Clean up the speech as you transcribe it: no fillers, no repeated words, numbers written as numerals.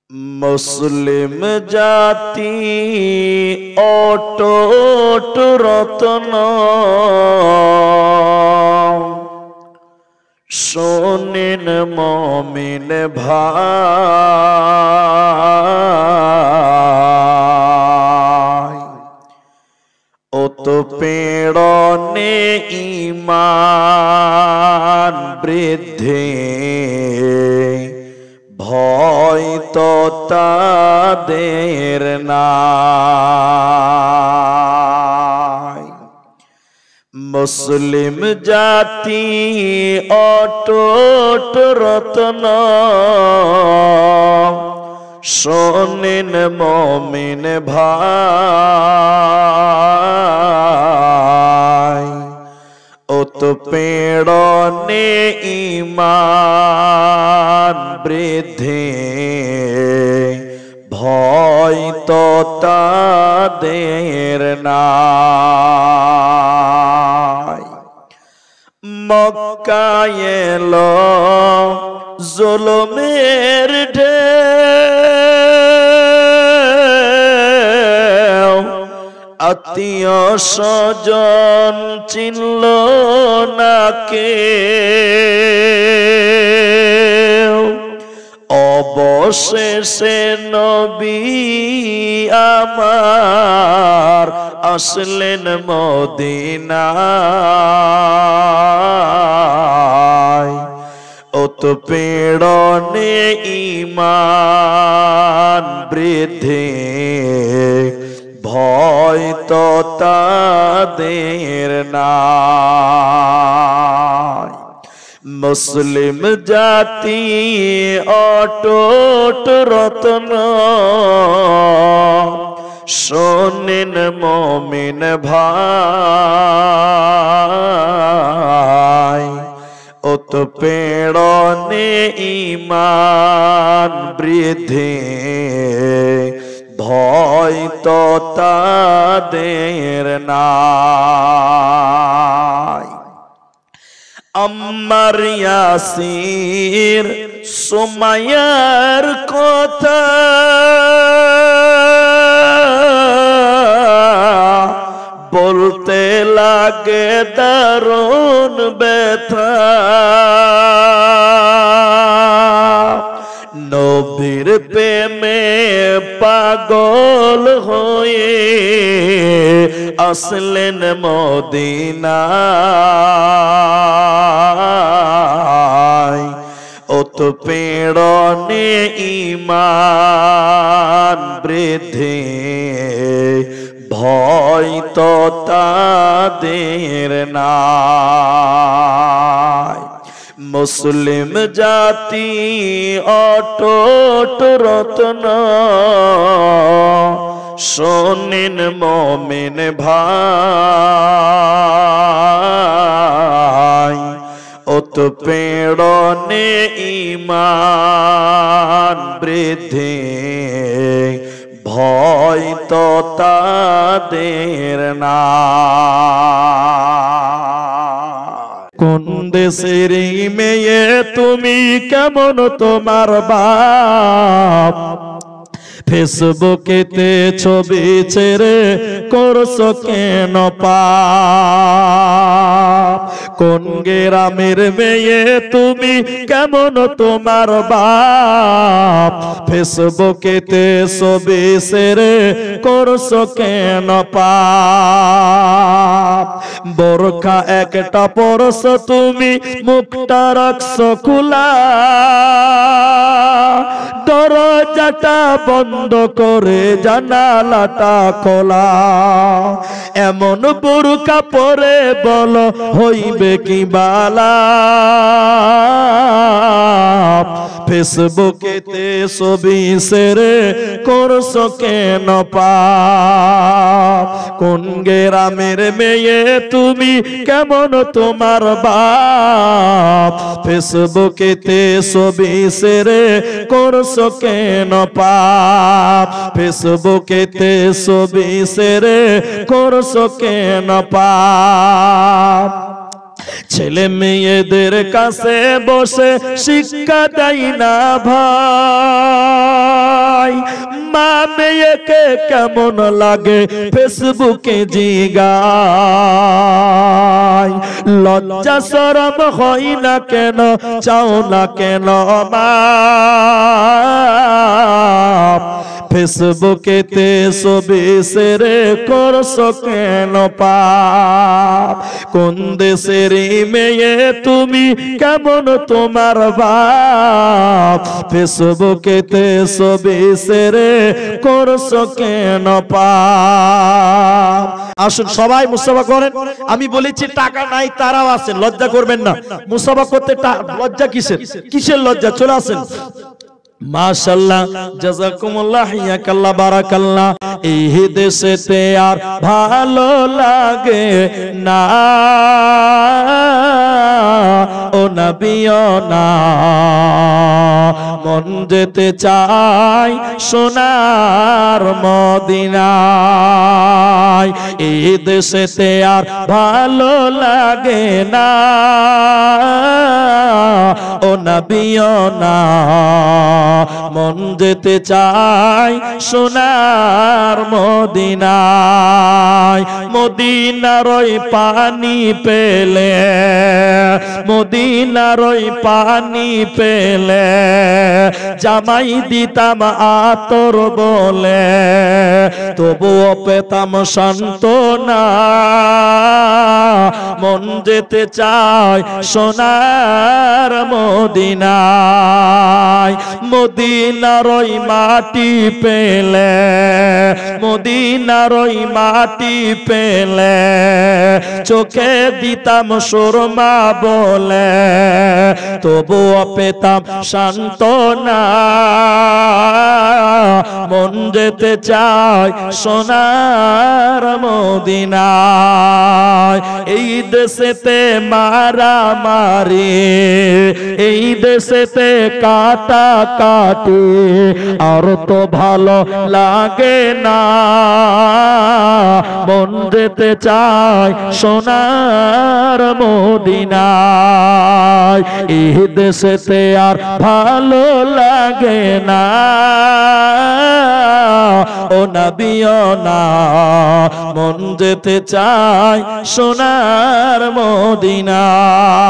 মুসলিম জাতি অটুট রত্ন, শোনেন মুমিন ভাই, অত প্রেরণে ঈমান বৃদ্ধি, ভয় তো তাদের নাই। মুসলিম জাতি অটুট রত্ন, শোনেন মুমিন ভাই, অত প্রেরণে ঈমান বৃদ্ধি, ভয় তো তাদের নাই। মক্কায় এলো জুলুমের ঢেউ, আত্মীয় স্বজন চিনল না কেউ, অবশেষে নবী আমার আসলেন মদিনায়, অত প্রেরণে ঈমান বৃদ্ধি, ভয় তো তাদের নাই। মুসলিম জাতি অটুট রত্ন, শোনেন মুমিন ভাই, অত প্রেরণে ঈমান বৃদ্ধি, ভয় তো তাদের নাই। আম্মার ইয়াসির সুমাইয়ার কথা বলতে লাগে দারুণ ব্যথা, নবীর প্রেমে পাগল হয়ে আসলেন মদিনায়, অত প্রেরণে ঈমান বৃদ্ধি, ভয় তো তাদের নাই। মুসলিম জাতি অটুট রত্ন, শোনেন মুমিন ভাই, অত প্রেরণে ঈমান বৃদ্ধি, ভয় তো তাদের নাই। কোন দেশের মেয়ে তুমি, কেমন তোমার বাপ, ফেসবুকেতে ছবি ছেড়ে করছো কেন পাপ, কোন গ্রামের মেয়ে তুমি, কেমন তোমার বাপ, ফেসবুকেতে ছবি ছেড়ে করছো কেন পাপ, বোরখা একটা পরছো তুমি, মুখটা রাখছো খোলা, দরজাটা বন্ধ করে জানালাটা খোলা, এমন বোরকা পরে বলো হইবে কি বালা, ফেসবুকেতে ছবি ছেড়ে করছো কেন পাপ, কোন গ্রামের মেয়ে তুমি, কেমন তোমার বাপ, ফেসবুকেতে ছবি ছেড়ে করছো কেন পাপ, ফেসবুকেতে ছবি ছেড়ে করছো কেন পাপ। ছেলে মেয়েদের কাছে বসে শিক্ষা দেয় না ভাই, মেয়েকে কেমন লাগে ফেসবুকে জিগায় লজ্জা শরম হয় না কেন চাও না কেন মা ফেসবুকেতে ছবি শেয়ার করছো কেন পাপ কোন দেশের মেয়ে তুমি কেমন তোমার বাপ ফেসবুকেতে ছবি শেয়ার করছো কেন পাপ আসুন সবাই মুসাফা করেন আমি বলেছি টাকা নাই তারাও আছেন লজ্জা করবেন না মুসাফা করতে লজ্জা কিসের লজ্জা চলে আসেন মাশাআল্লাহ জাযাকুমুল্লাহ ইয়াকাল্লাহ বারাকাল্লাহ এই দেশেতে আর ভালো লাগে না ও নবীও না মন যেতে চাই সোনার মদিনায় এই দেশেতে আর ভালো লাগে না ও নবীও না মন যেতে চাই সোনার মদিনায় মদিনার ওই পানি পেলে মদিনার ওই পানি পেলে জামাই দিতাম আতর বলে তবুও পেতাম সান্ত্বনা মন যেতে চাই সোনার মদিনায় মদিনার ওই মাটি পেলে মদিনার ওই মাটি পেলে চোখে দিতাম সুরমা বলে তবুও পেতাম সান্ত্বনা মন যেতে চাই সোনার মদিনায় এই দেশেতে মারামারি এই দেশেতে কাটা কাটি আর তো ভালো লাগে না মন যেতে চাই সোনার মদিনায় এই দেশেতে আর ভালো লাগে না ও নবীও না মন যেতে চাই সোনার মদিনায়।